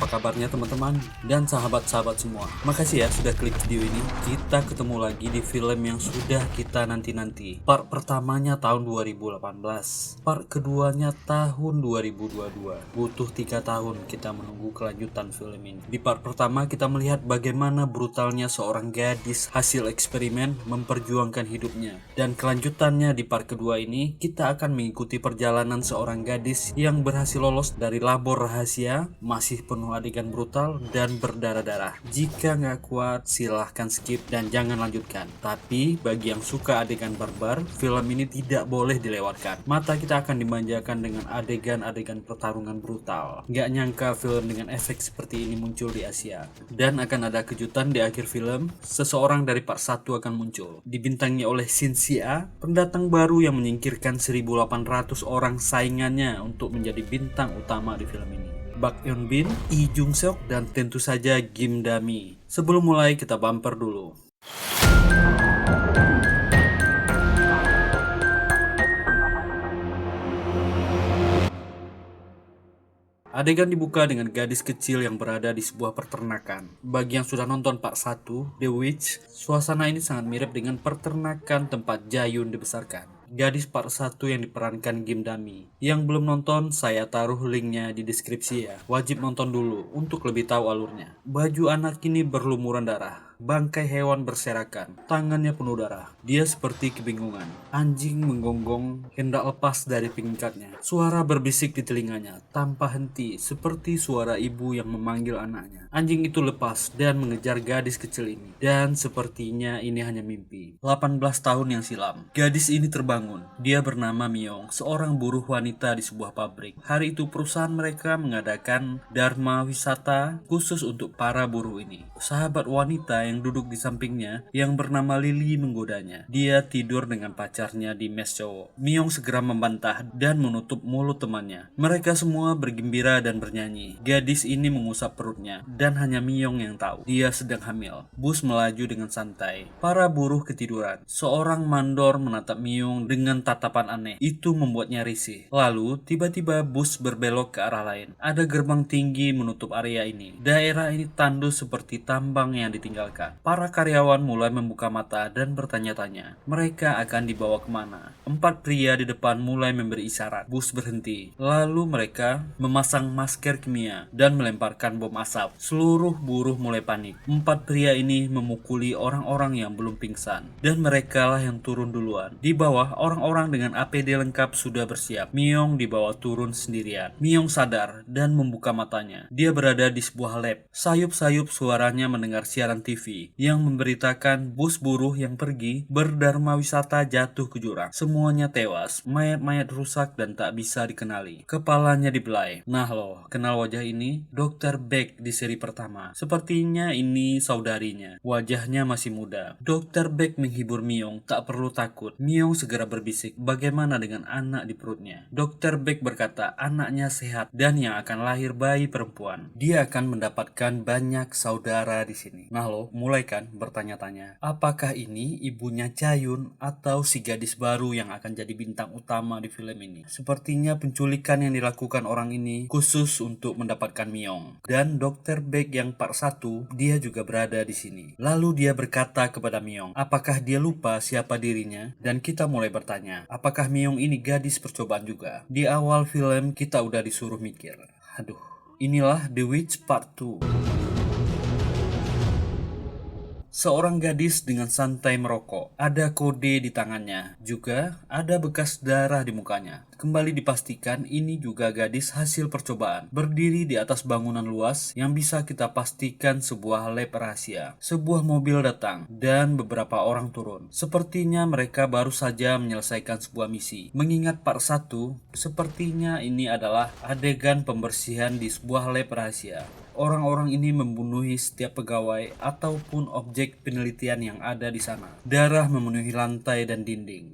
Apa kabarnya teman-teman dan sahabat-sahabat semua? Makasih ya sudah klik video ini. Kita ketemu lagi di film yang sudah kita nanti-nanti. Part pertamanya tahun 2018, part keduanya tahun 2022. Butuh 3 tahun kita menunggu kelanjutan film ini. Di part pertama kita melihat bagaimana brutalnya seorang gadis hasil eksperimen memperjuangkan hidupnya. Dan kelanjutannya di part kedua ini kita akan mengikuti perjalanan seorang gadis yang berhasil lolos dari labor rahasia, masih penuh adegan brutal dan berdarah-darah. Jika nggak kuat, silahkan skip dan jangan lanjutkan. Tapi bagi yang suka adegan barbar, film ini tidak boleh dilewatkan. Mata kita akan dimanjakan dengan adegan-adegan pertarungan brutal. Nggak nyangka film dengan efek seperti ini muncul di Asia. Dan akan ada kejutan di akhir film, seseorang dari part 1 akan muncul. Dibintangi oleh Shin Si-a, pendatang baru yang menyingkirkan 1.800 orang saingannya untuk menjadi bintang utama di film ini. Bak Eun Bin, Lee Jung Seok, dan tentu saja Kim Da-mi. Sebelum mulai kita bumper dulu. Adegan dibuka dengan gadis kecil yang berada di sebuah peternakan. Bagi yang sudah nonton part 1, The Witch, suasana ini sangat mirip dengan peternakan tempat Jaeyoon dibesarkan. Gadis part 1 yang diperankan Kim Da-mi. Yang belum nonton, saya taruh linknya di deskripsi ya. Wajib nonton dulu untuk lebih tahu alurnya. Baju anak ini berlumuran darah. Bangkai hewan berserakan, tangannya penuh darah. Dia seperti kebingungan. Anjing menggonggong hendak lepas dari pengikatnya. Suara berbisik di telinganya tanpa henti, seperti suara ibu yang memanggil anaknya. Anjing itu lepas dan mengejar gadis kecil ini. Dan sepertinya ini hanya mimpi. 18 tahun yang silam, gadis ini terbangun. Dia bernama Myung, seorang buruh wanita di sebuah pabrik. Hari itu perusahaan mereka mengadakan Dharma wisata khusus untuk para buruh ini. Sahabat wanita yang duduk di sampingnya yang bernama Lily menggodanya. Dia tidur dengan pacarnya di mes cowok. Myung segera membantah dan menutup mulut temannya. Mereka semua bergembira dan bernyanyi. Gadis ini mengusap perutnya dan hanya Myung yang tahu dia sedang hamil. Bus melaju dengan santai. Para buruh ketiduran. Seorang mandor menatap Myung dengan tatapan aneh. Itu membuatnya risih. Lalu tiba-tiba bus berbelok ke arah lain. Ada gerbang tinggi menutup area ini. Daerah ini tandus seperti tambang yang ditinggalkan. Para karyawan mulai membuka mata dan bertanya-tanya. Mereka akan dibawa kemana? 4 pria di depan mulai memberi isyarat. Bus berhenti. Lalu mereka memasang masker kimia dan melemparkan bom asap. Seluruh buruh mulai panik. 4 pria ini memukuli orang-orang yang belum pingsan. Dan merekalah yang turun duluan. Di bawah, orang-orang dengan APD lengkap sudah bersiap. Myung dibawa turun sendirian. Myung sadar dan membuka matanya. Dia berada di sebuah lab. Sayup-sayup suaranya mendengar siaran TV yang memberitakan bus buruh yang pergi berdharma wisata jatuh ke jurang. Semuanya tewas, mayat-mayat rusak dan tak bisa dikenali. Kepalanya dibelai. Nah loh, kenal wajah ini? Dr. Beck di seri pertama. Sepertinya ini saudarinya. Wajahnya masih muda. Dr. Beck menghibur Myung, tak perlu takut. Myung segera berbisik, bagaimana dengan anak di perutnya? Dr. Beck berkata, anaknya sehat dan yang akan lahir bayi perempuan. Dia akan mendapatkan banyak saudara di sini. Nah loh, mulai kan bertanya-tanya, apakah ini ibunya Jaeyoon atau si gadis baru yang akan jadi bintang utama di film ini? Sepertinya penculikan yang dilakukan orang ini khusus untuk mendapatkan Myung. Dan Dr. Beck yang part 1, dia juga berada di sini. Lalu dia berkata kepada Myung, apakah dia lupa siapa dirinya? Dan kita mulai bertanya, apakah Myung ini gadis percobaan juga? Di awal film kita udah disuruh mikir. Aduh, inilah The Witch Part 2. Seorang gadis dengan santai merokok. Ada kode di tangannya. Juga ada bekas darah di mukanya. Kembali dipastikan ini juga gadis hasil percobaan. Berdiri di atas bangunan luas yang bisa kita pastikan sebuah lab rahasia. Sebuah mobil datang dan beberapa orang turun. Sepertinya mereka baru saja menyelesaikan sebuah misi. Mengingat part 1, sepertinya ini adalah adegan pembersihan di sebuah lab rahasia. Orang-orang ini membunuhi setiap pegawai ataupun objek penelitian yang ada di sana. Darah memenuhi lantai dan dinding.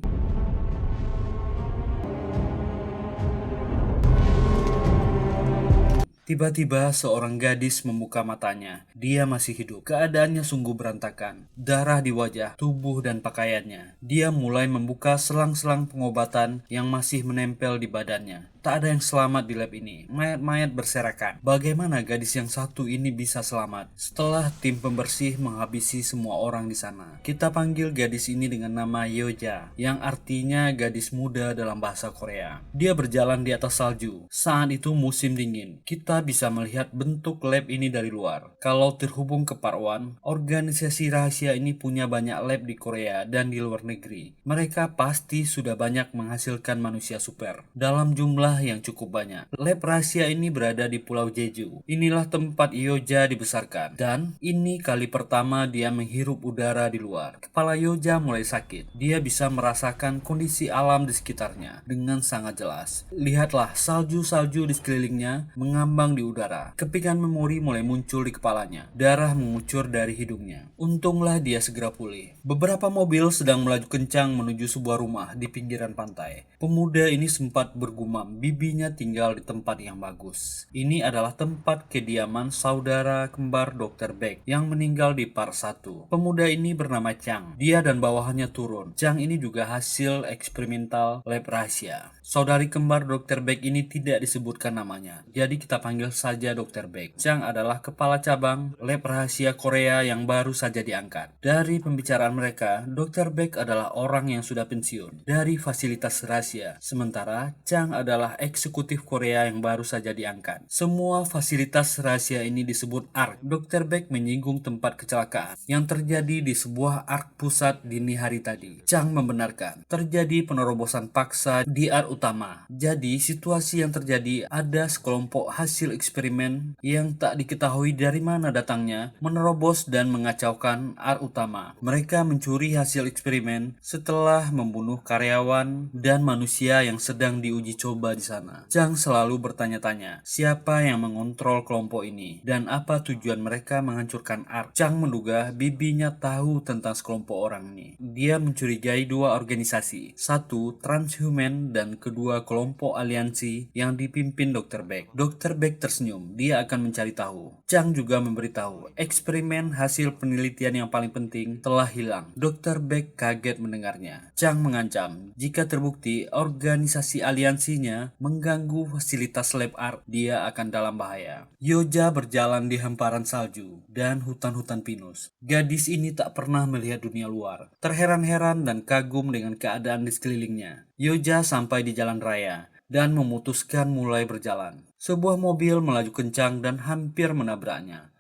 Tiba-tiba seorang gadis membuka matanya. Dia masih hidup. Keadaannya sungguh berantakan. Darah di wajah, tubuh, dan pakaiannya. Dia mulai membuka selang-selang pengobatan yang masih menempel di badannya. Tak ada yang selamat di lab ini. Mayat-mayat berserakan. Bagaimana gadis yang satu ini bisa selamat? Setelah tim pembersih menghabisi semua orang di sana, kita panggil gadis ini dengan nama Yoja, yang artinya gadis muda dalam bahasa Korea. Dia berjalan di atas salju. Saat itu musim dingin. Kita bisa melihat bentuk lab ini dari luar. Kalau terhubung ke Part 1, organisasi rahasia ini punya banyak lab di Korea dan di luar negeri. Mereka pasti sudah banyak menghasilkan manusia super dalam jumlah yang cukup banyak. Lab rahasia ini berada di Pulau Jeju. Inilah tempat Yoja dibesarkan, dan ini kali pertama dia menghirup udara di luar. Kepala Yoja mulai sakit. Dia bisa merasakan kondisi alam di sekitarnya dengan sangat jelas. Lihatlah, salju-salju di sekelilingnya mengambang di udara. Kepingan memori mulai muncul di kepalanya. Darah mengucur dari hidungnya. Untunglah dia segera pulih. Beberapa mobil sedang melaju kencang menuju sebuah rumah di pinggiran pantai. Pemuda ini sempat bergumam, bibinya tinggal di tempat yang bagus. Ini adalah tempat kediaman saudara kembar Dr. Beck yang meninggal di Part 1. Pemuda ini bernama Chang. Dia dan bawahannya turun. Chang ini juga hasil eksperimental lab rahasia. Saudari kembar Dr. Beck ini tidak disebutkan namanya, jadi kita panggil saja Dr. Beck. Chang adalah kepala cabang lab rahasia Korea yang baru saja diangkat. Dari pembicaraan mereka, Dr. Beck adalah orang yang sudah pensiun dari fasilitas rahasia, sementara Chang adalah eksekutif Korea yang baru saja diangkat. Semua fasilitas rahasia ini disebut ARK. Dr. Beck menyinggung tempat kecelakaan yang terjadi di sebuah ARK pusat dini hari tadi. Chang membenarkan terjadi penerobosan paksa di ARK utama. Jadi situasi yang terjadi, ada sekelompok hasil eksperimen yang tak diketahui dari mana datangnya menerobos dan mengacaukan ARK utama. Mereka mencuri hasil eksperimen setelah membunuh karyawan dan manusia yang sedang diuji coba di sana. Chang selalu bertanya-tanya siapa yang mengontrol kelompok ini dan apa tujuan mereka menghancurkan ARK. Chang menduga bibinya tahu tentang sekelompok orang ini. Dia mencurigai dua organisasi, satu transhuman dan kedua kelompok aliansi yang dipimpin Dr. Beck. Dr. Beck tersenyum, dia akan mencari tahu. Chang juga memberitahu eksperimen hasil penelitian yang paling penting telah hilang. Dr. Beck kaget mendengarnya. Chang mengancam jika terbukti organisasi aliansinya mengganggu fasilitas lab ARK, dia akan dalam bahaya. Yoja berjalan di hamparan salju dan hutan-hutan pinus. Gadis ini tak pernah melihat dunia luar, terheran-heran dan kagum dengan keadaan di sekelilingnya. Yoja sampai di jalan raya dan memutuskan mulai berjalan. Sebuah mobil melaju kencang dan hampir menabraknya.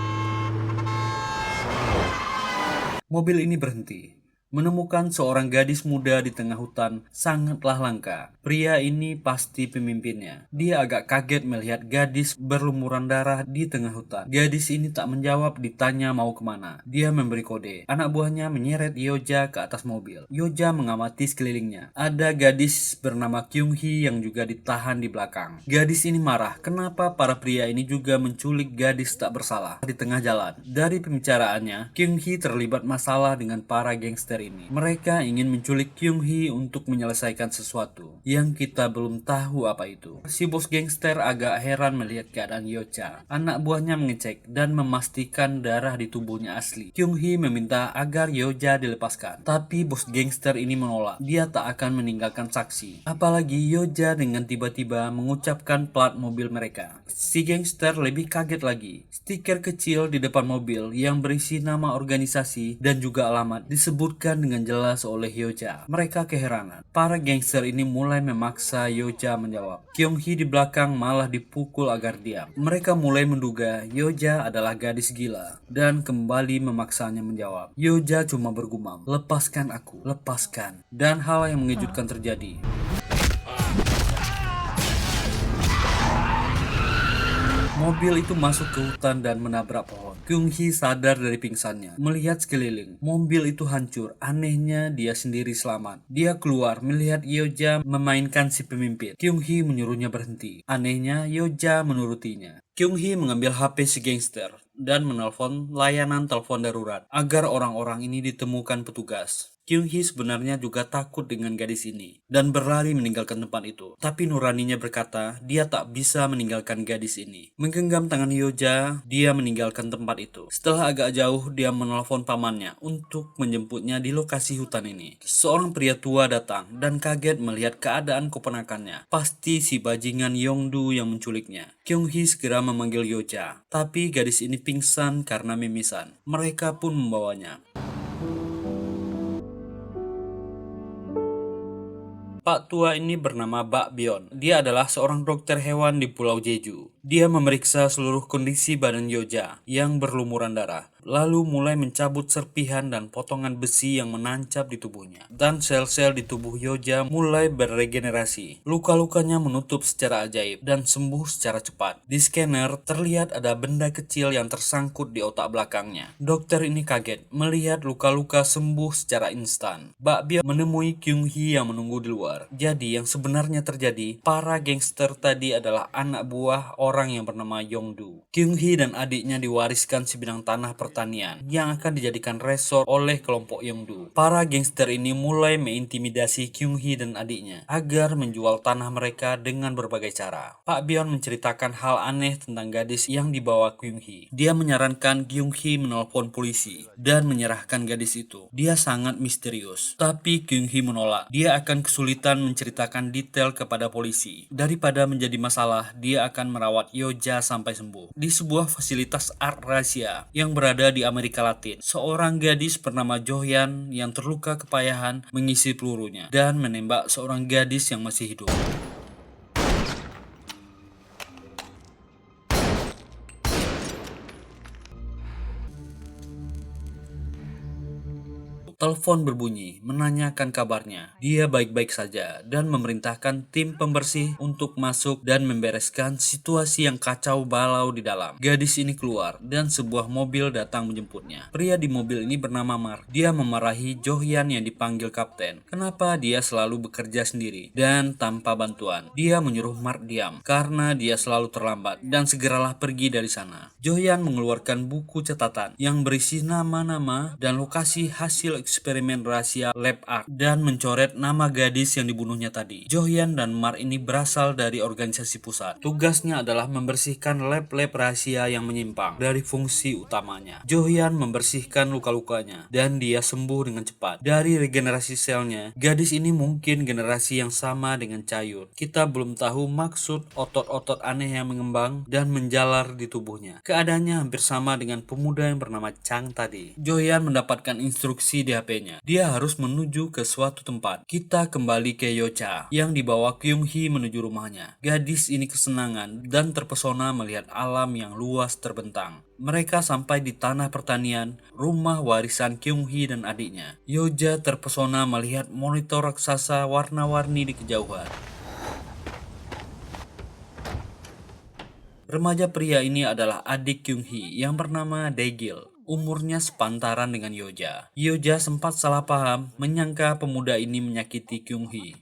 Mobil ini berhenti. Menemukan seorang gadis muda di tengah hutan sangatlah langka. Pria ini pasti pemimpinnya. Dia agak kaget melihat gadis berlumuran darah di tengah hutan. Gadis ini tak menjawab ditanya mau kemana. Dia memberi kode. Anak buahnya menyeret Yoja ke atas mobil. Yoja mengamati sekelilingnya. Ada gadis bernama Kyung Hee yang juga ditahan di belakang. Gadis ini marah. Kenapa para pria ini juga menculik gadis tak bersalah di tengah jalan? Dari pembicaraannya, Kyung Hee terlibat masalah dengan para gangster ini. Mereka ingin menculik Kyung Hee untuk menyelesaikan sesuatu yang kita belum tahu apa itu. Si bos gangster agak heran melihat keadaan Yoja. Anak buahnya mengecek dan memastikan darah di tubuhnya asli. Kyung Hee meminta agar Yoja dilepaskan, tapi bos gangster ini menolak. Dia tak akan meninggalkan saksi. Apalagi Yoja dengan tiba-tiba mengucapkan plat mobil mereka. Si gangster lebih kaget lagi. Stiker kecil di depan mobil yang berisi nama organisasi dan juga alamat disebutkan dengan jelas oleh Yoja. Mereka keheranan. Para gangster ini mulai memaksa Yoja menjawab. Kyung Hee di belakang malah dipukul agar diam. Mereka mulai menduga Yoja adalah gadis gila dan kembali memaksanya menjawab. Yoja cuma bergumam, "Lepaskan aku, lepaskan." Dan hal yang mengejutkan terjadi. Mobil itu masuk ke hutan dan menabrak pohon. Kyung Hee sadar dari pingsannya. Melihat sekeliling, mobil itu hancur. Anehnya dia sendiri selamat. Dia keluar melihat Yoja memainkan si pemimpin. Kyung Hee menyuruhnya berhenti. Anehnya Yoja menurutinya. Kyung Hee mengambil HP si gangster dan menelpon layanan telepon darurat agar orang-orang ini ditemukan petugas. Kyung Hee sebenarnya juga takut dengan gadis ini dan berlari meninggalkan tempat itu. Tapi nuraninya berkata dia tak bisa meninggalkan gadis ini. Menggenggam tangan Hyoja, dia meninggalkan tempat itu. Setelah agak jauh, dia menelpon pamannya untuk menjemputnya di lokasi hutan ini. Seorang pria tua datang dan kaget melihat keadaan keponakannya. Pasti si bajingan Yongdu yang menculiknya. Kyung Hee segera memanggil Hyoja, tapi gadis ini pingsan karena mimisan. Mereka pun membawanya. Pak tua ini bernama Bak Bion. Dia adalah seorang dokter hewan di Pulau Jeju. Dia memeriksa seluruh kondisi badan Hyoja yang berlumuran darah, lalu mulai mencabut serpihan dan potongan besi yang menancap di tubuhnya. Dan sel-sel di tubuh Hyoja mulai beregenerasi. Luka-lukanya menutup secara ajaib dan sembuh secara cepat. Di scanner terlihat ada benda kecil yang tersangkut di otak belakangnya. Dokter ini kaget melihat luka-luka sembuh secara instan. Bak Bion menemui Kyung Hee yang menunggu di luar. Jadi yang sebenarnya terjadi, para gangster tadi adalah anak buah orang yang bernama Yongdu. Kyung Hee dan adiknya diwariskan sebidang tanah pertanian yang akan dijadikan resort oleh kelompok Yongdu. Para gangster ini mulai mengintimidasi Kyung Hee dan adiknya agar menjual tanah mereka dengan berbagai cara. Pak Bion menceritakan hal aneh tentang gadis yang dibawa Kyung Hee. Dia menyarankan Kyung Hee menelpon polisi dan menyerahkan gadis itu. Dia sangat misterius, tapi Kyung Hee menolak. Dia akan kesulitan menceritakan detail kepada polisi. Daripada menjadi masalah, dia akan merawat Hyoja sampai sembuh. Di sebuah fasilitas art rahasia yang berada di Amerika Latin, seorang gadis bernama Johyan yang terluka kepayahan mengisi pelurunya dan menembak seorang gadis yang masih hidup. Telepon berbunyi, menanyakan kabarnya. Dia baik-baik saja dan memerintahkan tim pembersih untuk masuk dan membereskan situasi yang kacau balau di dalam. Gadis ini keluar dan sebuah mobil datang menjemputnya. Pria di mobil ini bernama Mark. Dia memarahi Johyan yang dipanggil kapten. Kenapa dia selalu bekerja sendiri dan tanpa bantuan? Dia menyuruh Mark diam karena dia selalu terlambat dan segeralah pergi dari sana. Johyan mengeluarkan buku catatan yang berisi nama-nama dan lokasi hasil eksperimen rahasia lab art dan mencoret nama gadis yang dibunuhnya tadi. Johyan dan Mark ini berasal dari organisasi pusat. Tugasnya adalah membersihkan lab-lab rahasia yang menyimpang dari fungsi utamanya. Johyan membersihkan luka-lukanya dan dia sembuh dengan cepat. Dari regenerasi selnya, gadis ini mungkin generasi yang sama dengan Chayun. Kita belum tahu maksud otot-otot aneh yang mengembang dan menjalar di tubuhnya. Keadaannya hampir sama dengan pemuda yang bernama Chang tadi. Johyan mendapatkan instruksi di HP-nya. Dia harus menuju ke suatu tempat. Kita kembali ke Hyoja yang dibawa Kyung Hee menuju rumahnya. Gadis ini kesenangan dan terpesona melihat alam yang luas terbentang. Mereka sampai di tanah pertanian, rumah warisan Kyung Hee dan adiknya. Hyoja terpesona melihat monitor raksasa warna-warni di kejauhan. Remaja pria ini adalah adik Kyung Hee yang bernama Daegil. Umurnya sepantaran dengan Hyoja. Hyoja sempat salah paham, menyangka pemuda ini menyakiti Kyung Hee.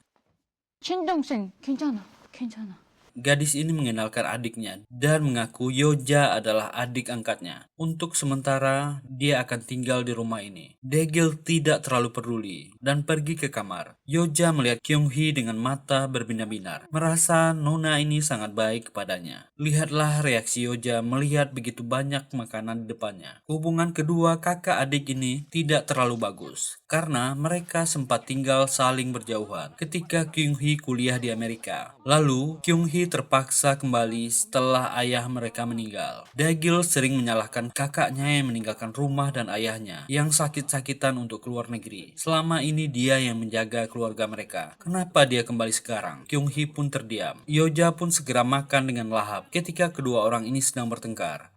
친동생 괜찮아, 괜찮아. Gadis ini mengenalkan adiknya dan mengaku Hyoja adalah adik angkatnya. Untuk sementara, dia akan tinggal di rumah ini. Daegil tidak terlalu peduli dan pergi ke kamar. Hyoja melihat Kyung Hee dengan mata berbinar-binar, merasa nona ini sangat baik kepadanya. Lihatlah reaksi Hyoja melihat begitu banyak makanan di depannya. Hubungan kedua kakak adik ini tidak terlalu bagus, karena mereka sempat tinggal saling berjauhan ketika Kyung Hee kuliah di Amerika. Lalu, Kyung Hee terpaksa kembali setelah ayah mereka meninggal. Daegil sering menyalahkan kakaknya yang meninggalkan rumah dan ayahnya yang sakit-sakitan untuk keluar negeri. Selama ini dia yang menjaga keluarga mereka. Kenapa dia kembali sekarang? Kyung Hee pun terdiam. Hyoja pun segera makan dengan lahap ketika kedua orang ini sedang bertengkar.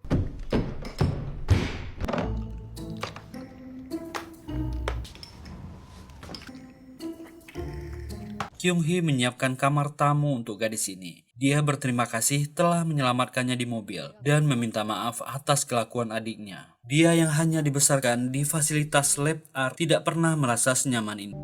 Kyung Hee menyiapkan kamar tamu untuk gadis ini. Dia berterima kasih telah menyelamatkannya di mobil dan meminta maaf atas kelakuan adiknya. Dia yang hanya dibesarkan di fasilitas lab art tidak pernah merasa senyaman ini.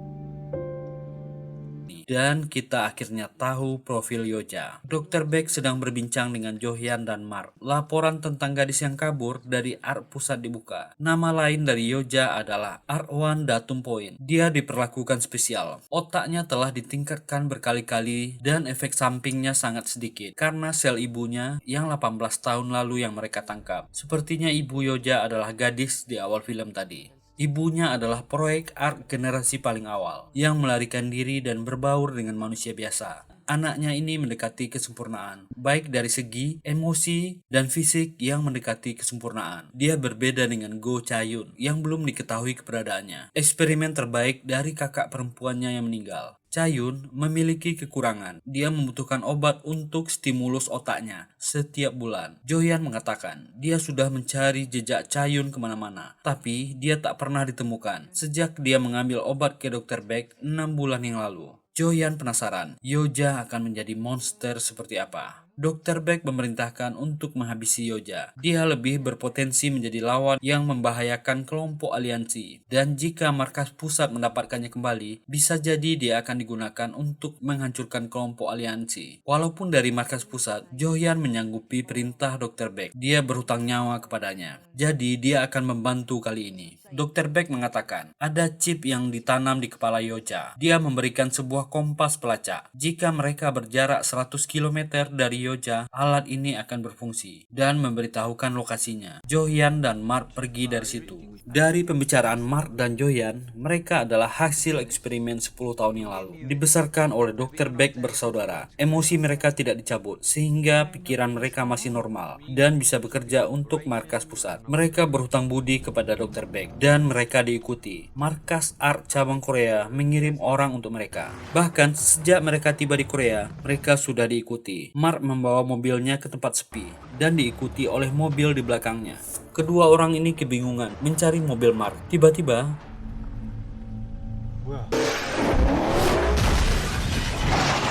Dan kita akhirnya tahu profil Yoja. Dr. Beck sedang berbincang dengan Jo-hyun dan Mark. Laporan tentang gadis yang kabur dari ARK pusat dibuka. Nama lain dari Yoja adalah Arwan Datum Point. Dia diperlakukan spesial. Otaknya telah ditingkatkan berkali-kali dan efek sampingnya sangat sedikit karena sel ibunya yang 18 tahun lalu yang mereka tangkap. Sepertinya ibu Yoja adalah gadis di awal film tadi. Ibunya adalah proyek ARK generasi paling awal yang melarikan diri dan berbaur dengan manusia biasa. Anaknya ini mendekati kesempurnaan, baik dari segi emosi dan fisik yang mendekati kesempurnaan. Dia berbeda dengan Go Cha-yoon yang belum diketahui keberadaannya. Eksperimen terbaik dari kakak perempuannya yang meninggal. Cha-yoon memiliki kekurangan. Dia membutuhkan obat untuk stimulus otaknya setiap bulan. Jo-hyun mengatakan dia sudah mencari jejak Cha-yoon kemana-mana, tapi dia tak pernah ditemukan sejak dia mengambil obat ke Dr. Beck 6 bulan yang lalu. Jo-hyun penasaran, Yoja akan menjadi monster seperti apa. Dr. Beck memerintahkan untuk menghabisi Yoja. Dia lebih berpotensi menjadi lawan yang membahayakan kelompok aliansi. Dan jika markas pusat mendapatkannya kembali, bisa jadi dia akan digunakan untuk menghancurkan kelompok aliansi. Walaupun dari markas pusat, Jo-hyun menyanggupi perintah Dr. Beck. Dia berhutang nyawa kepadanya. Jadi dia akan membantu kali ini. Dr. Beck mengatakan, ada chip yang ditanam di kepala Yoja. Dia memberikan sebuah kompas pelacak. Jika mereka berjarak 100 km dari Yoja, alat ini akan berfungsi dan memberitahukan lokasinya. Jo-hyun dan Mark pergi dari situ. Dari pembicaraan Mark dan Jo-hyun, mereka adalah hasil eksperimen 10 tahun yang lalu. Dibesarkan oleh Dr. Beck bersaudara. Emosi mereka tidak dicabut, sehingga pikiran mereka masih normal dan bisa bekerja untuk markas pusat. Mereka berhutang budi kepada Dr. Beck dan mereka diikuti. Markas ARK cabang Korea mengirim orang untuk mereka. Bahkan sejak mereka tiba di Korea, mereka sudah diikuti. Mark membawa mobilnya ke tempat sepi dan diikuti oleh mobil di belakangnya. Kedua orang ini kebingungan mencari mobil Mark. Tiba-tiba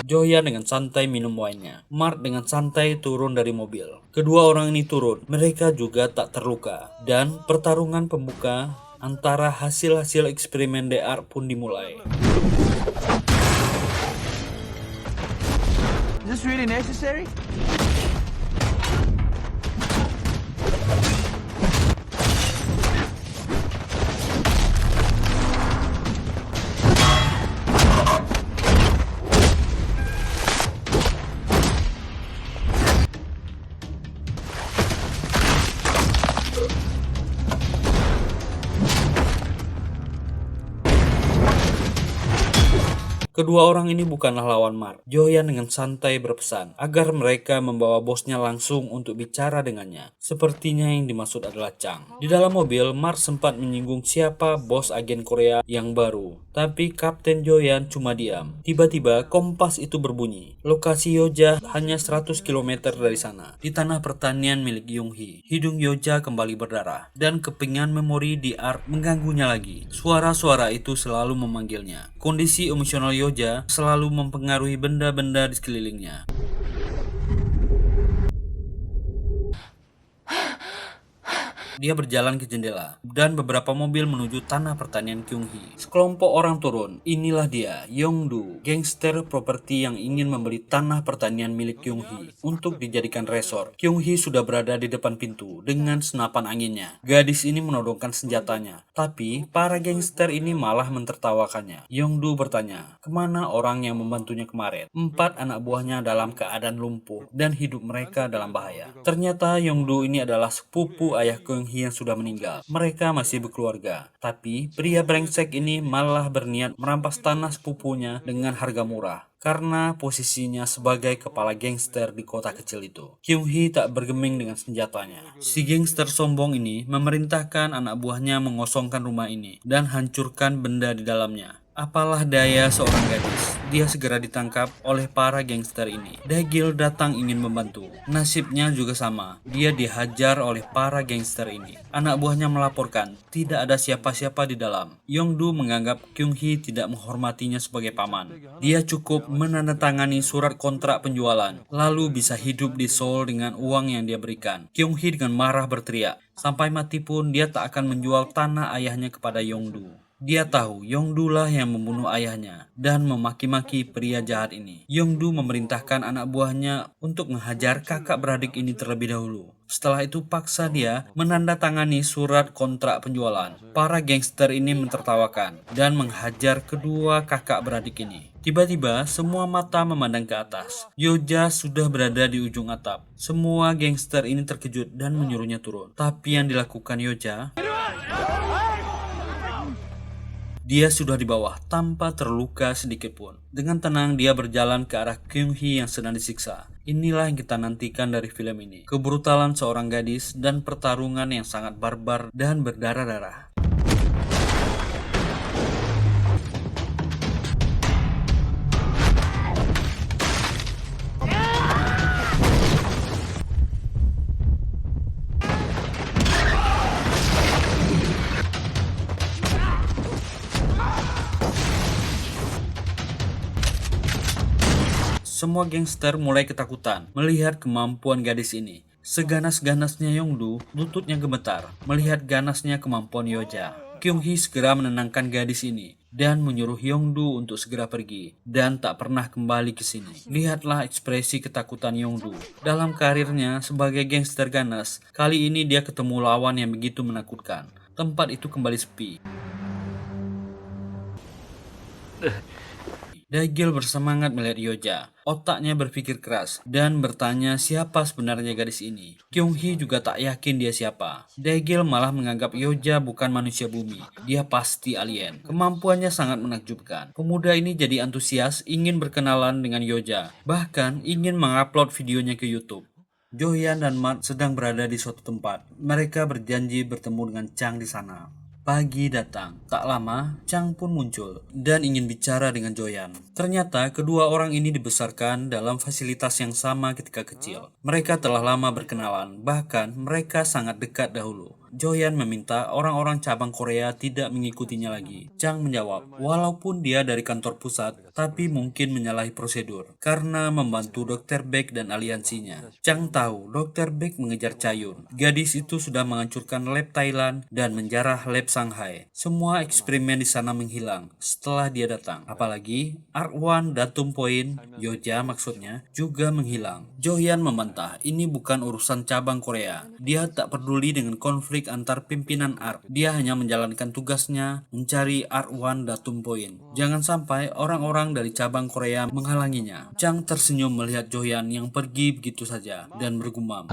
Jo-hyun dengan santai minum wine-nya. Mark dengan santai turun dari mobil. Kedua orang ini turun. Mereka juga tak terluka. Dan pertarungan pembuka antara hasil-hasil eksperimen DR pun dimulai. Is this really necessary? Kedua orang ini bukanlah lawan Mark. Jo-hyun dengan santai berpesan agar mereka membawa bosnya langsung untuk bicara dengannya. Sepertinya yang dimaksud adalah Chang. Di dalam mobil, Mark sempat menyinggung siapa bos agen Korea yang baru. Tapi Kapten Jo-hyun cuma diam. Tiba-tiba kompas itu berbunyi. Lokasi Yoja hanya 100 km dari sana. Di tanah pertanian milik Young-hee. Hidung Yoja kembali berdarah. Dan kepingan memori di ARK mengganggunya lagi. Suara-suara itu selalu memanggilnya. Kondisi emosional Yoja selalu mempengaruhi benda-benda di sekelilingnya. Dia berjalan ke jendela, dan beberapa mobil menuju tanah pertanian Kyung-hee. Sekelompok orang turun. Inilah dia, Yong-do, gangster properti yang ingin membeli tanah pertanian milik Kyung-hee untuk dijadikan resort. Kyung-hee sudah berada di depan pintu dengan senapan anginnya. Gadis ini menodongkan senjatanya, tapi para gangster ini malah mentertawakannya. Yong-do bertanya, kemana orang yang membantunya kemarin? 4 anak buahnya dalam keadaan lumpuh dan hidup mereka dalam bahaya. Ternyata Yong-do ini adalah sepupu ayah Kyung-hee yang sudah meninggal. Mereka masih berkeluarga, tapi pria brengsek ini malah berniat merampas tanah sepupunya dengan harga murah karena posisinya sebagai kepala gangster di kota kecil itu. Kyung-hee tak bergeming dengan senjatanya. Si gangster sombong ini memerintahkan anak buahnya mengosongkan rumah ini dan hancurkan benda di dalamnya. Apalah daya seorang gadis, dia segera ditangkap oleh para gangster ini. Dae-gil datang ingin membantu. Nasibnya juga sama, dia dihajar oleh para gangster ini. Anak buahnya melaporkan, tidak ada siapa-siapa di dalam. Yong-do menganggap Kyung-hee tidak menghormatinya sebagai paman. Dia cukup menandatangani surat kontrak penjualan, lalu bisa hidup di Seoul dengan uang yang dia berikan. Kyung-hee dengan marah berteriak, sampai mati pun dia tak akan menjual tanah ayahnya kepada Yong-do. Dia tahu Yongdu lah yang membunuh ayahnya dan memaki-maki pria jahat ini. Yongdu memerintahkan anak buahnya untuk menghajar kakak beradik ini terlebih dahulu. Setelah itu paksa dia menandatangani surat kontrak penjualan. Para gangster ini mentertawakan dan menghajar kedua kakak beradik ini. Tiba-tiba semua mata memandang ke atas. Yoja sudah berada di ujung atap. Semua gangster ini terkejut dan menyuruhnya turun. Tapi yang dilakukan Yoja, dia sudah di bawah tanpa terluka sedikit pun. Dengan tenang dia berjalan ke arah Kyung-hee yang sedang disiksa. Inilah yang kita nantikan dari film ini. Kebrutalan seorang gadis dan pertarungan yang sangat barbar dan berdarah-darah. Semua gangster mulai ketakutan melihat kemampuan gadis ini. Seganas-ganasnya Yongdu, lututnya gemetar melihat ganasnya kemampuan Yoja. Kyung-hee segera menenangkan gadis ini dan menyuruh Yongdu untuk segera pergi dan tak pernah kembali ke sini. Lihatlah ekspresi ketakutan Yongdu. Dalam karirnya sebagai gangster ganas, kali ini dia ketemu lawan yang begitu menakutkan. Tempat itu kembali sepi. Daegil bersemangat melihat Yoja. Otaknya berpikir keras dan bertanya siapa sebenarnya gadis ini. Kyung-hee juga tak yakin dia siapa. Daegil malah menganggap Yoja bukan manusia bumi. Dia pasti alien. Kemampuannya sangat menakjubkan. Pemuda ini jadi antusias ingin berkenalan dengan Yoja. Bahkan ingin mengupload videonya ke YouTube. Johyun dan Mat sedang berada di suatu tempat. Mereka berjanji bertemu dengan Chang di sana. Pagi datang, tak lama Chang pun muncul dan ingin bicara dengan Joyan. Ternyata kedua orang ini dibesarkan dalam fasilitas yang sama ketika kecil. Mereka telah lama berkenalan, bahkan mereka sangat dekat dahulu. Joyan meminta orang-orang cabang Korea tidak mengikutinya lagi. Chang menjawab, walaupun dia dari kantor pusat, tapi mungkin menyalahi prosedur karena membantu Dr. Baek dan aliansinya. Chang tahu Dr. Baek mengejar Chayun. Gadis itu sudah menghancurkan lab Thailand dan menjarah lab Shanghai. Semua eksperimen di sana menghilang setelah dia datang. Apalagi Ark-1 Datum Point, Yoja maksudnya, juga menghilang. Joyan membantah, ini bukan urusan cabang Korea. Dia tak peduli dengan konflik antar pimpinan ARK. Dia hanya menjalankan tugasnya mencari Ark-1 Datum Point. Jangan sampai orang-orang dari cabang Korea menghalanginya. Chang tersenyum melihat Joyan yang pergi begitu saja dan bergumam.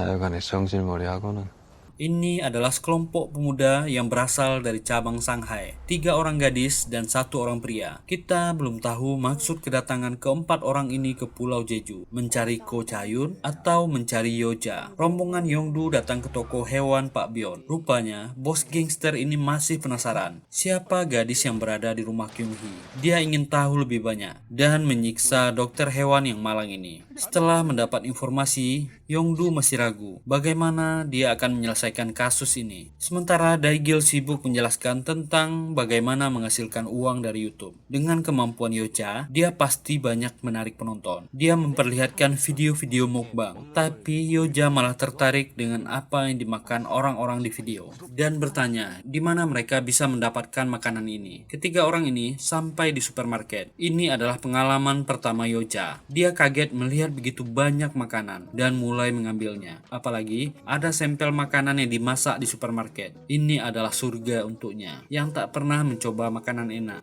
Ini adalah sekelompok pemuda yang berasal dari cabang Shanghai. 3 orang gadis dan 1 orang pria. Kita belum tahu maksud kedatangan keempat orang ini ke Pulau Jeju. Mencari Ko Chayun atau mencari Yoja. Rombongan Yongdu datang ke toko hewan Pak Byon. Rupanya, bos gangster ini masih penasaran. Siapa gadis yang berada di rumah Kyung-hee? Dia ingin tahu lebih banyak dan menyiksa dokter hewan yang malang ini. Setelah mendapat informasi, Yongdu masih ragu bagaimana dia akan menyelesaikan kasus ini. Sementara Daegil sibuk menjelaskan tentang bagaimana menghasilkan uang dari YouTube. Dengan kemampuan Yoja, dia pasti banyak menarik penonton. Dia memperlihatkan video-video mukbang, tapi Yoja malah tertarik dengan apa yang dimakan orang-orang di video dan bertanya di mana mereka bisa mendapatkan makanan ini. Ketiga orang ini sampai di supermarket. Ini adalah pengalaman pertama Yoja. Dia kaget melihat begitu banyak makanan dan mulai mengambilnya. Apalagi ada sampel makanan yang dimasak di supermarket. Ini adalah surga untuknya yang tak pernah mencoba makanan enak.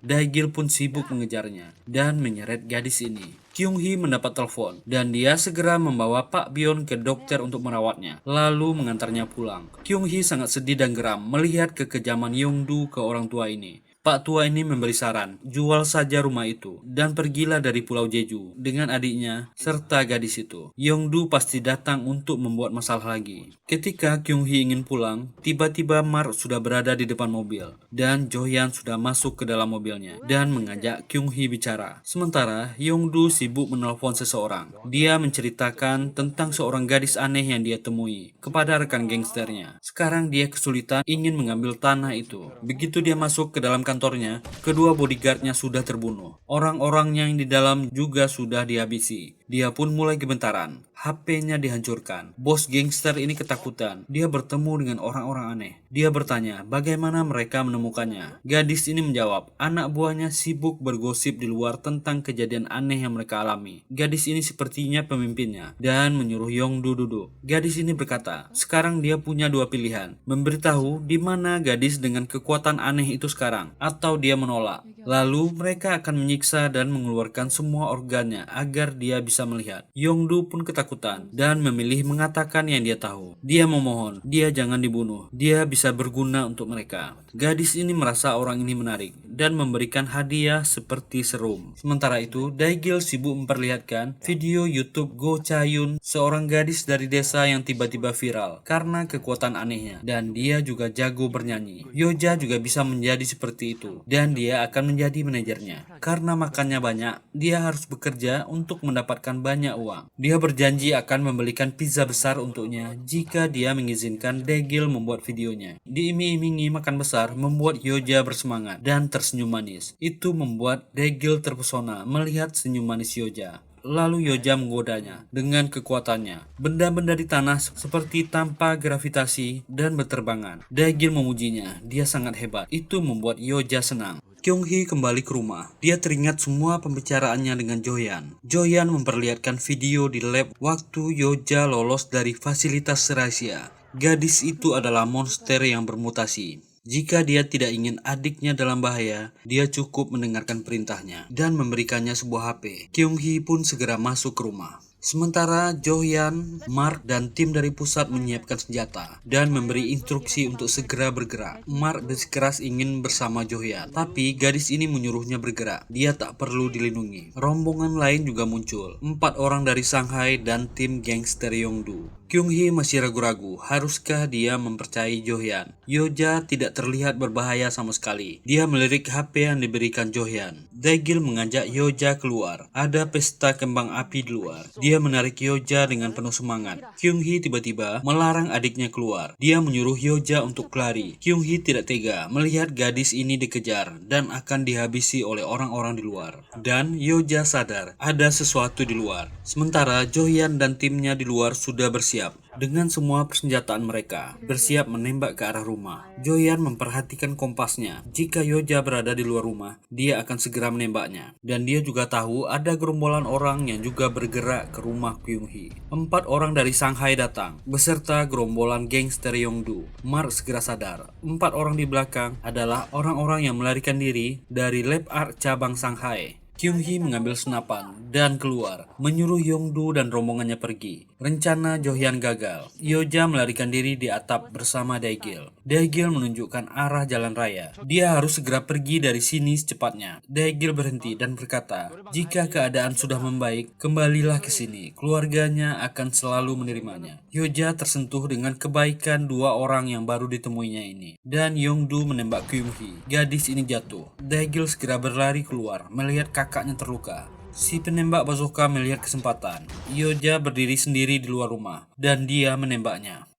Daegil pun sibuk mengejarnya dan menyeret gadis ini. Kyung-hee mendapat telepon dan dia segera membawa Pak Byon ke dokter untuk merawatnya, lalu mengantarnya pulang. Kyung-hee sangat sedih dan geram melihat kekejaman Yongdu ke orang tua ini. Pak tua ini memberi saran, jual saja rumah itu dan pergilah dari Pulau Jeju dengan adiknya serta gadis itu. Yongdu pasti datang untuk membuat masalah lagi. Ketika Kyung-hee ingin pulang, tiba-tiba Mark sudah berada di depan mobil dan Johyun sudah masuk ke dalam mobilnya dan mengajak Kyung-hee bicara. Sementara Yongdu sibuk menelpon seseorang. Dia menceritakan tentang seorang gadis aneh yang dia temui kepada rekan gangsternya. Sekarang dia kesulitan ingin mengambil tanah itu. Begitu dia masuk ke dalam kantornya, kedua bodyguardnya sudah terbunuh. Orang-orang yang di dalam juga sudah dihabisi. Dia pun mulai gemetaran. HP-nya dihancurkan. Bos gangster ini ketakutan. Dia bertemu dengan orang-orang aneh. Dia bertanya bagaimana mereka menemukannya. Gadis ini menjawab, anak buahnya sibuk bergosip di luar tentang kejadian aneh yang mereka alami. Gadis ini sepertinya pemimpinnya dan menyuruh Yongdu duduk. Gadis ini berkata, sekarang dia punya dua pilihan. Memberitahu di mana gadis dengan kekuatan aneh itu sekarang, atau dia menolak. Lalu mereka akan menyiksa dan mengeluarkan semua organnya agar dia bisa melihat. Yongdu pun ketakutan dan memilih mengatakan yang dia tahu. Dia memohon, dia jangan dibunuh. Dia bisa berguna untuk mereka. Gadis ini merasa orang ini menarik dan memberikan hadiah seperti serum. Sementara itu, Daegil sibuk memperlihatkan video YouTube Go Chayun, seorang gadis dari desa yang tiba-tiba viral karena kekuatan anehnya, dan dia juga jago bernyanyi. Yoja juga bisa menjadi seperti itu, dan dia akan menjadi manajernya. Karena makannya banyak, dia harus bekerja untuk mendapatkan banyak uang. Dia berjanji akan membelikan pizza besar untuknya jika dia mengizinkan Daegil membuat videonya. Diiming-imingi makan besar membuat Yoja bersemangat dan tersenyum manis. Itu membuat Daegil terpesona melihat senyum manis Yoja. Lalu Yoja menggodanya dengan kekuatannya. Benda-benda di tanah seperti tanpa gravitasi dan berterbangan. Daegil memujinya, dia sangat hebat. Itu membuat Yoja senang. Kyung-hee kembali ke rumah. Dia teringat semua pembicaraannya dengan Joyan. Joyan memperlihatkan video di lab waktu Yoja lolos dari fasilitas rahasia. Gadis itu adalah monster yang bermutasi. Jika dia tidak ingin adiknya dalam bahaya, dia cukup mendengarkan perintahnya dan memberikannya sebuah HP. Kyung-hee pun segera masuk ke rumah. Sementara Joyan, Mark, dan tim dari pusat menyiapkan senjata dan memberi instruksi untuk segera bergerak. Mark bersikeras ingin bersama Joyan, tapi gadis ini menyuruhnya bergerak. Dia tak perlu dilindungi. Rombongan lain juga muncul. 4 orang dari Shanghai dan tim gangster Yongdu. Kyung-hee masih ragu-ragu, haruskah dia mempercayai Joyan? Yoja tidak terlihat berbahaya sama sekali. Dia melirik HP yang diberikan Joyan. Daegil mengajak Yoja keluar. Ada pesta kembang api di luar. Dia menarik Yoja dengan penuh semangat. Kyung-hee tiba-tiba melarang adiknya keluar. Dia menyuruh Yoja untuk lari. Kyung-hee tidak tega melihat gadis ini dikejar dan akan dihabisi oleh orang-orang di luar. Dan Yoja sadar ada sesuatu di luar. Sementara Joyan dan timnya di luar sudah bersiap dengan semua persenjataan mereka, bersiap menembak ke arah rumah. Joyan memperhatikan kompasnya. Jika Yoja berada di luar rumah, dia akan segera menembaknya. Dan dia juga tahu ada gerombolan orang yang juga bergerak ke rumah Kyung-hee. 4 orang dari Shanghai datang, beserta gerombolan gangster Yongdu. Mark segera sadar, 4 orang di belakang adalah orang-orang yang melarikan diri dari Lab Art cabang Shanghai. Kyung-hee mengambil senapan dan keluar, menyuruh Yongdu dan rombongannya pergi. Rencana Joyan gagal. Yoja melarikan diri di atap bersama Daegil. Daegil menunjukkan arah jalan raya. Dia harus segera pergi dari sini secepatnya. Daegil berhenti dan berkata, jika keadaan sudah membaik, kembalilah ke sini. Keluarganya akan selalu menerimanya. Yoja tersentuh dengan kebaikan 2 orang yang baru ditemuinya ini. Dan Yongdu menembak Kyung-hee. Gadis ini jatuh. Daegil segera berlari keluar, melihat kakaknya terluka. Si penembak bazooka melihat kesempatan. Yoja berdiri sendiri di luar rumah dan dia menembaknya.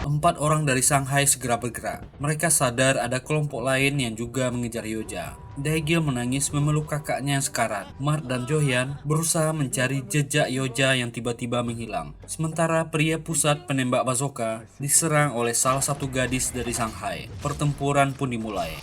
4 orang dari Shanghai segera bergerak. Mereka sadar ada kelompok lain yang juga mengejar Yoja. Daegil menangis memeluk kakaknya yang sekarat. Mark dan Joyan berusaha mencari jejak Yoja yang tiba-tiba menghilang. Sementara pria pusat penembak bazooka diserang oleh salah satu gadis dari Shanghai. Pertempuran pun dimulai.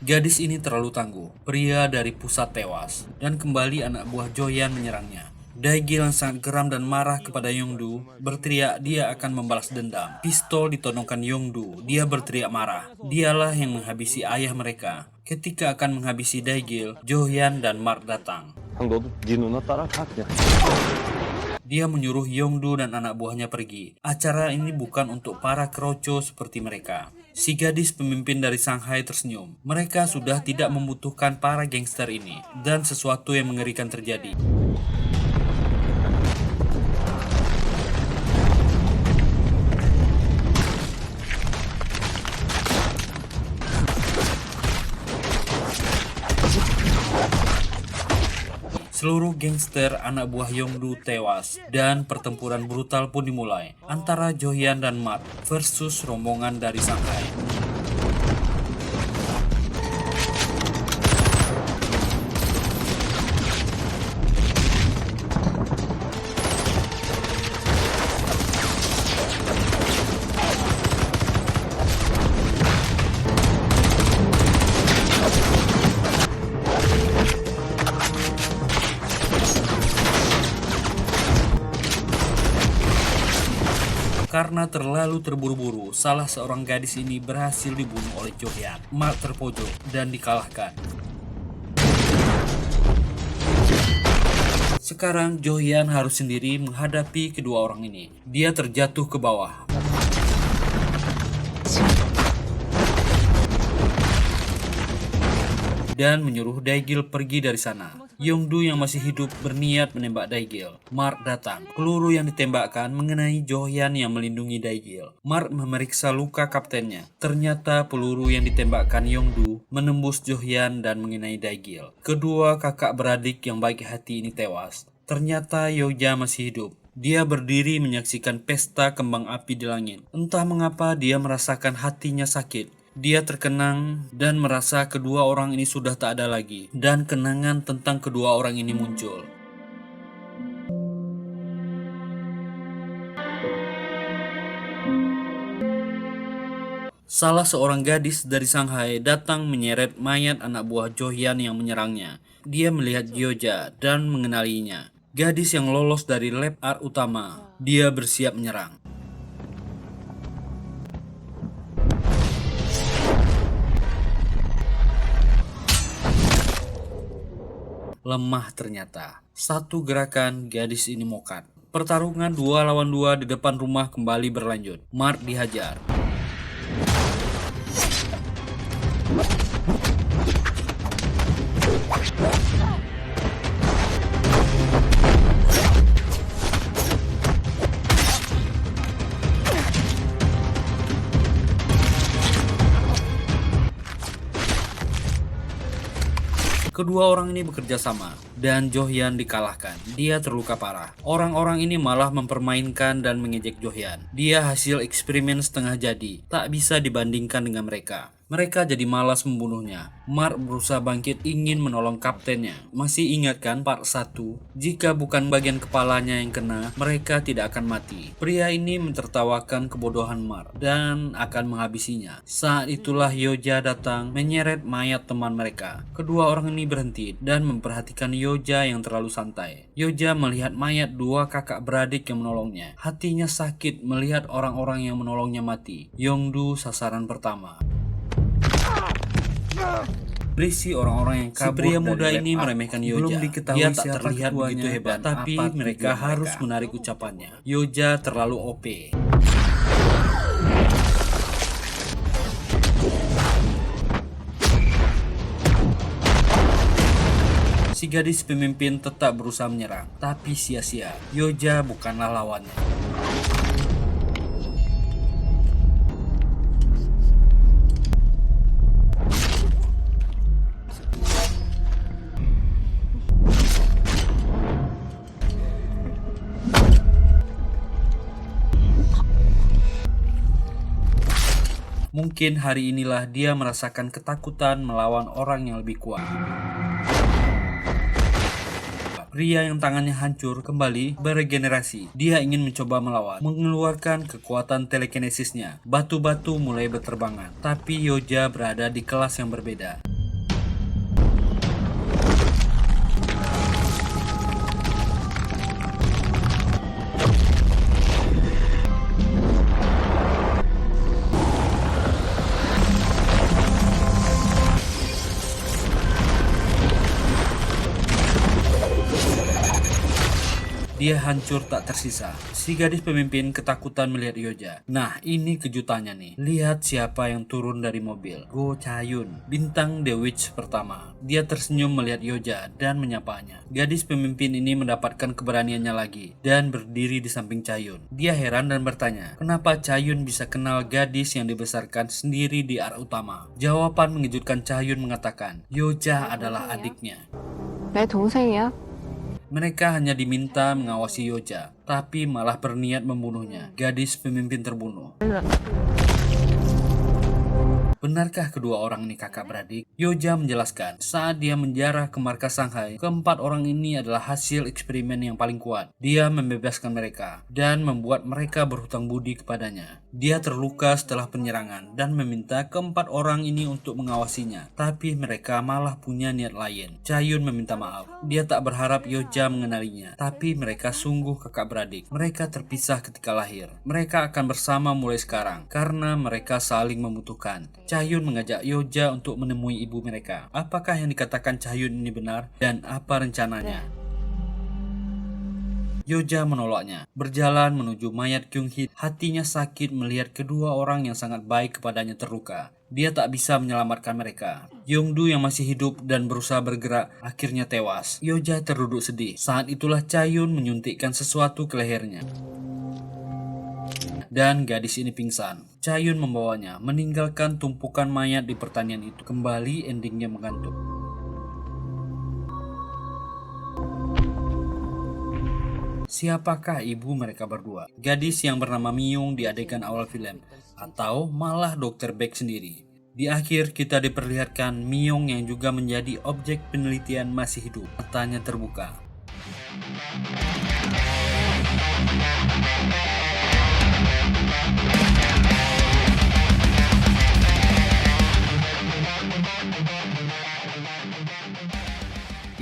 Gadis ini terlalu tangguh. Pria dari pusat tewas. Dan kembali anak buah Joyan menyerangnya. Daegil yang sangat geram dan marah kepada Yongdu berteriak dia akan membalas dendam. Pistol ditodongkan Yongdu. Dia berteriak marah. Dialah yang menghabisi ayah mereka. Ketika akan menghabisi Daegil, Joyan dan Mark datang. Dia menyuruh Yongdu dan anak buahnya pergi. Acara ini bukan untuk para kroco seperti mereka. Si gadis pemimpin dari Shanghai tersenyum. Mereka sudah tidak membutuhkan para gangster ini. Dan sesuatu yang mengerikan terjadi. Seluruh gangster anak buah Yongdu tewas dan pertempuran brutal pun dimulai antara Johyan dan Mart versus rombongan dari Shanghai. Karena terlalu terburu-buru, salah seorang gadis ini berhasil dibunuh oleh Johyan. Mart terpojok dan dikalahkan. Sekarang Johyan harus sendiri menghadapi kedua orang ini. Dia terjatuh ke bawah. Dan menyuruh Daigil pergi dari sana. Yongdu yang masih hidup berniat menembak Daigil. Mart datang. Peluru yang ditembakkan mengenai Johyan yang melindungi Daigil. Mart memeriksa luka kaptennya. Ternyata peluru yang ditembakkan Yongdu menembus Johyan dan mengenai Daigil. Kedua kakak beradik yang baik hati ini tewas. Ternyata Yoja masih hidup. Dia berdiri menyaksikan pesta kembang api di langit. Entah mengapa dia merasakan hatinya sakit. Dia terkenang dan merasa kedua orang ini sudah tak ada lagi. Dan kenangan tentang kedua orang ini muncul. Salah seorang gadis dari Shanghai datang menyeret mayat anak buah Johyan yang menyerangnya. Dia melihat Gyoja dan mengenalinya. Gadis yang lolos dari lab art utama. Dia bersiap menyerang. Lemah ternyata. Satu gerakan gadis ini mokat. Pertarungan 2 lawan 2 di depan rumah kembali berlanjut. Mart dihajar. Kedua orang ini bekerja sama, dan Johyan dikalahkan. Dia terluka parah. Orang-orang ini malah mempermainkan dan mengejek Johyan. Dia hasil eksperimen setengah jadi, tak bisa dibandingkan dengan mereka. Mereka jadi malas membunuhnya. Mart berusaha bangkit ingin menolong kaptennya. Masih ingat kan part 1? Jika bukan bagian kepalanya yang kena, mereka tidak akan mati. Pria ini mentertawakan kebodohan Mart dan akan menghabisinya. Saat itulah Yoja datang menyeret mayat teman mereka. Kedua orang ini berhenti dan memperhatikan Yoja yang terlalu santai. Yoja melihat mayat 2 kakak beradik yang menolongnya. Hatinya sakit melihat orang-orang yang menolongnya mati. Yongdu sasaran pertama. Berisi orang-orang yang kabur. Si pria muda ini meremehkan Yoja. Belum diketahui dia tak terlihat begitu hebat, tapi mereka harus menarik ucapannya. Yoja terlalu OP. Si gadis pemimpin tetap berusaha menyerang, tapi sia-sia. Yoja bukanlah lawannya. Mungkin hari inilah dia merasakan ketakutan melawan orang yang lebih kuat. Pria yang tangannya hancur kembali beregenerasi. Dia ingin mencoba melawan, mengeluarkan kekuatan telekinesisnya. Batu-batu mulai berterbangan, tapi Yoja berada di kelas yang berbeda. dia hancur tak tersisa. Si gadis pemimpin ketakutan melihat Yoja. Nah, ini kejutannya nih. Lihat siapa yang turun dari mobil. Go Chayun, bintang The Witch pertama. Dia tersenyum melihat Yoja dan menyapanya. Gadis pemimpin ini mendapatkan keberaniannya lagi dan berdiri di samping Chayun. Dia heran dan bertanya, kenapa Chayun bisa kenal gadis yang dibesarkan sendiri di arah utama? Jawaban mengejutkan. Chayun mengatakan, Yoja adalah adiknya. 내 동생이야. Mereka hanya diminta mengawasi Yoja, tapi malah berniat membunuhnya. Gadis pemimpin terbunuh. Benarkah kedua orang ini kakak beradik? Yoja menjelaskan, saat dia menjarah ke markas Shanghai, keempat orang ini adalah hasil eksperimen yang paling kuat. Dia membebaskan mereka dan membuat mereka berhutang budi kepadanya. Dia terluka setelah penyerangan dan meminta keempat orang ini untuk mengawasinya, tapi mereka malah punya niat lain. Chayun meminta maaf. Dia tak berharap Yoja mengenalinya, tapi mereka sungguh kakak beradik. Mereka terpisah ketika lahir. Mereka akan bersama mulai sekarang karena mereka saling membutuhkan. Chayun mengajak Yoja untuk menemui ibu mereka. Apakah yang dikatakan Chayun ini benar? Dan apa rencananya? Yoja menolaknya. Berjalan menuju mayat Kyung-hee, hatinya sakit melihat kedua orang yang sangat baik kepadanya terluka. Dia tak bisa menyelamatkan mereka. Yongdu yang masih hidup dan berusaha bergerak akhirnya tewas. Yoja terduduk sedih. Saat itulah Chayun menyuntikkan sesuatu ke lehernya. Dan gadis ini pingsan. Chayun membawanya, meninggalkan tumpukan mayat di pertanian itu. Kembali endingnya mengantuk. Siapakah ibu mereka berdua? Gadis yang bernama Myung di adegan awal film, atau malah Dr. Beck sendiri? Di akhir kita diperlihatkan Myung yang juga menjadi objek penelitian masih hidup. Matanya terbuka.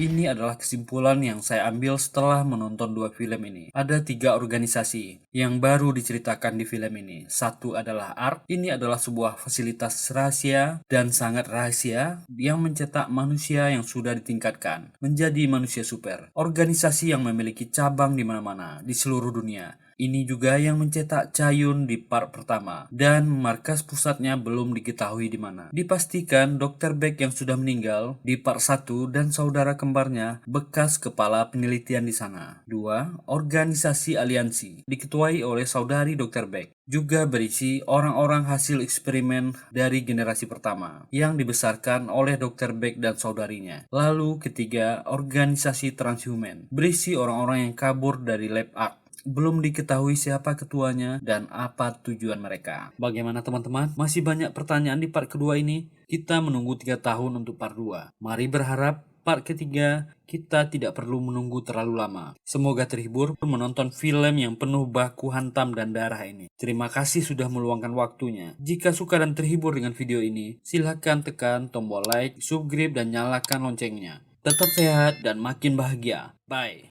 Ini adalah kesimpulan yang saya ambil setelah menonton dua film ini. Ada 3 organisasi yang baru diceritakan di film ini. Satu adalah ARK. Ini adalah sebuah fasilitas rahasia dan sangat rahasia yang mencetak manusia yang sudah ditingkatkan menjadi manusia super. Organisasi yang memiliki cabang di mana-mana di seluruh dunia. Ini juga yang mencetak Chayun di part pertama dan markas pusatnya belum diketahui di mana. Dipastikan Dr. Beck yang sudah meninggal di part 1 dan saudara kembarnya bekas kepala penelitian di sana. 2. Organisasi aliansi diketuai oleh saudari Dr. Beck. Juga berisi orang-orang hasil eksperimen dari generasi pertama yang dibesarkan oleh Dr. Beck dan saudarinya. Lalu ketiga, organisasi transhuman berisi orang-orang yang kabur dari lab ARK. Belum diketahui siapa ketuanya dan apa tujuan mereka. Bagaimana teman-teman? Masih banyak pertanyaan di part kedua ini? Kita menunggu 3 tahun untuk part 2. Mari berharap part ketiga kita tidak perlu menunggu terlalu lama. Semoga terhibur menonton film yang penuh baku hantam dan darah ini. Terima kasih sudah meluangkan waktunya. Jika suka dan terhibur dengan video ini, silahkan tekan tombol like, subscribe, dan nyalakan loncengnya. Tetap sehat dan makin bahagia. Bye.